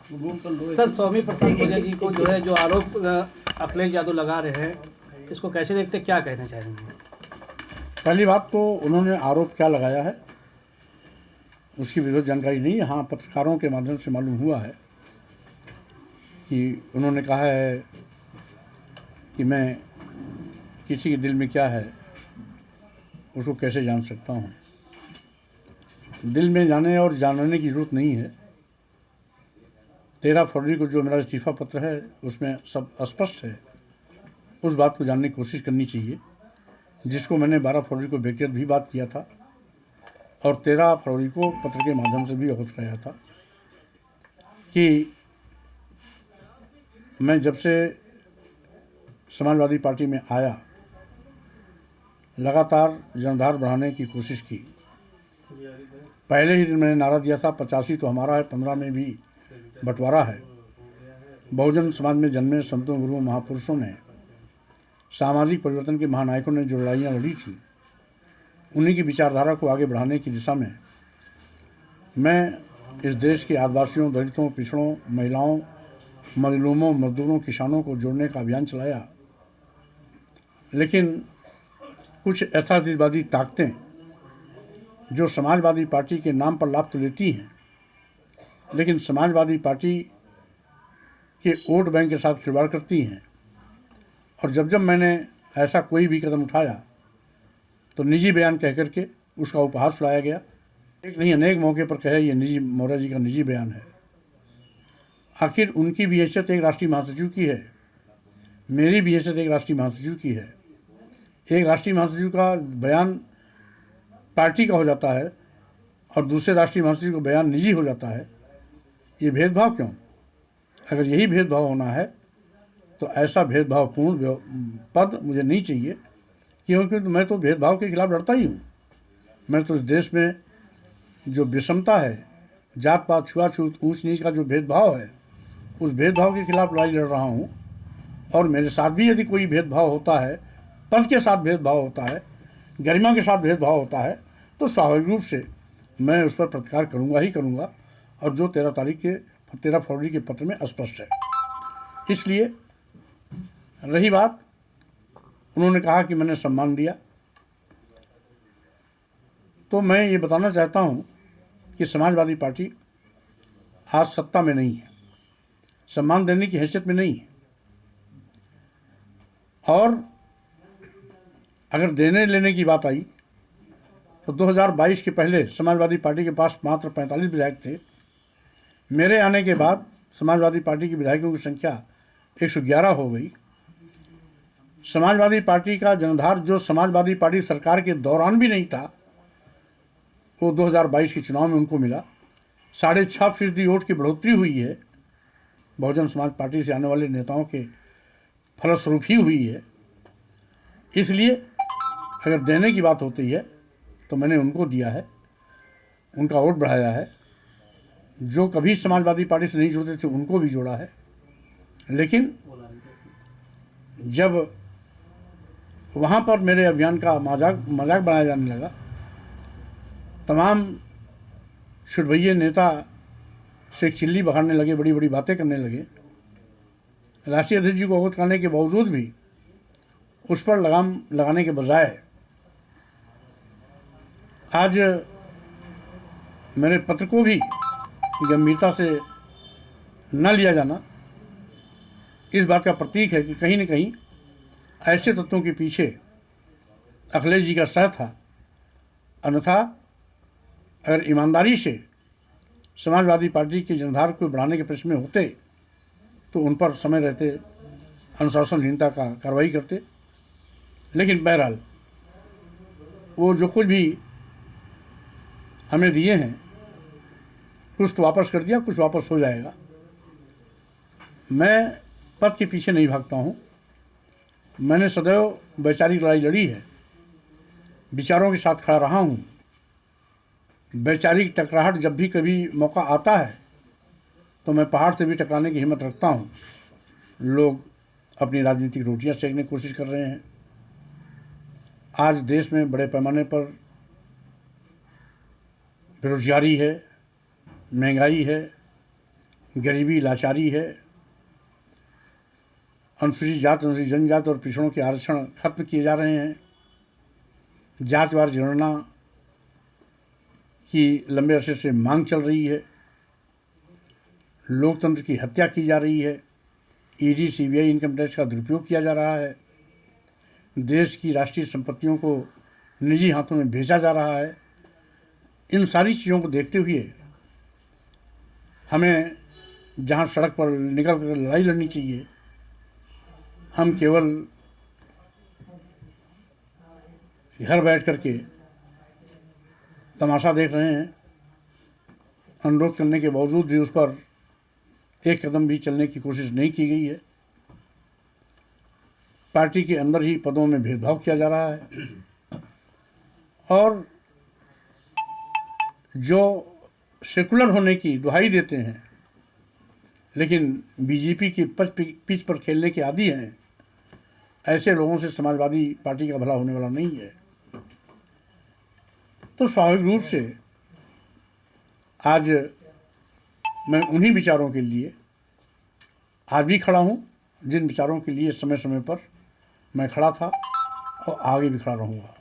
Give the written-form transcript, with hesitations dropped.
Sir, Swami Prasad Mukherjee ji को जो आरोप अखिलेश यादव लगा रहे हैं, इसको कैसे देखते, क्या कहना चाहेंगे? पहली बात तो उन्होंने आरोप क्या लगाया है उसकी विरोध जानकारी नहीं है। हाँ, पत्रकारों के माध्यम से मालूम हुआ है कि उन्होंने कहा है कि मैं किसी के दिल में क्या है उसको कैसे जान सकता हूँ। दिल में जाने और जानने की ज़रूरत नहीं है। 13 फरवरी को जो मेरा इस्तीफ़ा पत्र है उसमें सब स्पष्ट है। उस बात को जानने की कोशिश करनी चाहिए, जिसको मैंने 12 फरवरी को व्यक्तिगत भी बात किया था और 13 फरवरी को पत्र के माध्यम से भी अवगत कराया था कि मैं जब से समाजवादी पार्टी में आया लगातार जनधार बढ़ाने की कोशिश की। पहले ही दिन मैंने नारा दिया था 85 तो हमारा है, 15 में भी बंटवारा है। बहुजन समाज में जन्मे संतों, गुरुओं, महापुरुषों ने, सामाजिक परिवर्तन के महानायकों ने जो लड़ाइयाँ लड़ी थी, उन्हीं की विचारधारा को आगे बढ़ाने की दिशा में मैं इस देश के आदिवासियों, दलितों, पिछड़ों, महिलाओं, मजलूमों, मजदूरों, किसानों को जोड़ने का अभियान चलाया। लेकिन कुछ यथार्थवादी ताकतें जो समाजवादी पार्टी के नाम पर लाभ तो लेती हैं, लेकिन समाजवादी पार्टी के वोट बैंक के साथ खिलवाड़ करती हैं। और जब जब मैंने ऐसा कोई भी कदम उठाया तो निजी बयान कह करके उसका उपहार सुनाया गया। एक नहीं, अनेक मौके पर कहे ये निजी, मौर्य जी का निजी बयान है। आखिर उनकी भी हैसियत एक राष्ट्रीय महासचिव की है, मेरी भी हैसियत एक राष्ट्रीय महासचिव की है। एक राष्ट्रीय महासचिव का बयान पार्टी का हो जाता है और दूसरे राष्ट्रीय महासचिव का बयान निजी हो जाता है। ये भेदभाव क्यों? अगर यही भेदभाव होना है तो ऐसा भेदभावपूर्ण पद मुझे नहीं चाहिए, क्योंकि मैं तो भेदभाव के खिलाफ लड़ता ही हूँ। मैं तो इस देश में जो विषमता है, जात पात, छुआछूत, ऊंच नीच का जो भेदभाव है, उस भेदभाव के खिलाफ लड़ाई लड़ रहा हूँ। और मेरे साथ भी यदि कोई भेदभाव होता है, पद के साथ भेदभाव होता है, गरिमा के साथ भेदभाव होता है, तो स्वाभाविक रूप से मैं उस पर प्रतिकार करूँगा ही करूँगा। और जो 13 फरवरी के पत्र में स्पष्ट है। इसलिए रही बात, उन्होंने कहा कि मैंने सम्मान दिया, तो मैं ये बताना चाहता हूँ कि समाजवादी पार्टी आज सत्ता में नहीं है, सम्मान देने की हैसियत में नहीं है। और अगर देने लेने की बात आई तो 2022 के पहले समाजवादी पार्टी के पास मात्र 45 विधायक थे। मेरे आने के बाद समाजवादी पार्टी के विधायकों की संख्या 111 हो गई। समाजवादी पार्टी का जनधार जो समाजवादी पार्टी सरकार के दौरान भी नहीं था, वो 2022 के चुनाव में उनको मिला। 6.5% वोट की बढ़ोतरी हुई है, बहुजन समाज पार्टी से आने वाले नेताओं के फलस्वरूप ही हुई है। इसलिए अगर देने की बात होती है तो मैंने उनको दिया है, उनका वोट बढ़ाया है। जो कभी समाजवादी पार्टी से नहीं जुड़ते थे उनको भी जोड़ा है। लेकिन जब वहाँ पर मेरे अभियान का मजाक बनाया जाने लगा, तमाम छुटभइये नेता से चिल्ली बखाड़ने लगे, बड़ी बड़ी बातें करने लगे, राष्ट्रीय अध्यक्ष जी को अवगत करने के बावजूद भी उस पर लगाम लगाने के बजाय आज मेरे पत्र को भी गंभीरता से न लिया जाना इस बात का प्रतीक है कि कहीं न कहीं ऐसे तत्वों के पीछे अखिलेश जी का सह था। अन्यथा अगर ईमानदारी से समाजवादी पार्टी के जनधार को बढ़ाने के प्रश्न में होते तो उन पर समय रहते अनुशासनहीनता का कार्रवाई करते। लेकिन बहरहाल वो जो कुछ भी हमें दिए हैं, कुछ तो वापस कर दिया, कुछ वापस हो जाएगा। मैं पद के पीछे नहीं भागता हूँ। मैंने सदैव वैचारिक लड़ाई लड़ी है, विचारों के साथ खड़ा रहा हूँ। वैचारिक टकराहट जब भी कभी मौका आता है तो मैं पहाड़ से भी टकराने की हिम्मत रखता हूँ। लोग अपनी राजनीतिक रोटियां सेकने की कोशिश कर रहे हैं। आज देश में बड़े पैमाने पर बेरोजगारी है, महंगाई है, गरीबी लाचारी है, अनुसूचित जात, अनुसूचित जनजात और पिछड़ों के आरक्षण खत्म किए जा रहे हैं, जातिवार जनगणना की लंबे अरसे से मांग चल रही है, लोकतंत्र की हत्या की जा रही है, ईडी सीबीआई इनकम टैक्स का दुरुपयोग किया जा रहा है, देश की राष्ट्रीय संपत्तियों को निजी हाथों में भेजा जा रहा है। इन सारी चीज़ों को देखते हुए हमें जहाँ सड़क पर निकल कर लड़ाई लड़नी चाहिए, हम केवल घर बैठ करके तमाशा देख रहे हैं। अनुरोध करने के बावजूद भी उस पर एक कदम भी चलने की कोशिश नहीं की गई है। पार्टी के अंदर ही पदों में भेदभाव किया जा रहा है और जो सेकुलर होने की दुहाई देते हैं लेकिन बीजेपी की पिच पर खेलने के आदी हैं, ऐसे लोगों से समाजवादी पार्टी का भला होने वाला नहीं है। तो स्वाभाविक रूप से आज मैं उन्हीं विचारों के लिए आज भी खड़ा हूँ जिन विचारों के लिए समय समय पर मैं खड़ा था और आगे भी खड़ा रहूँगा।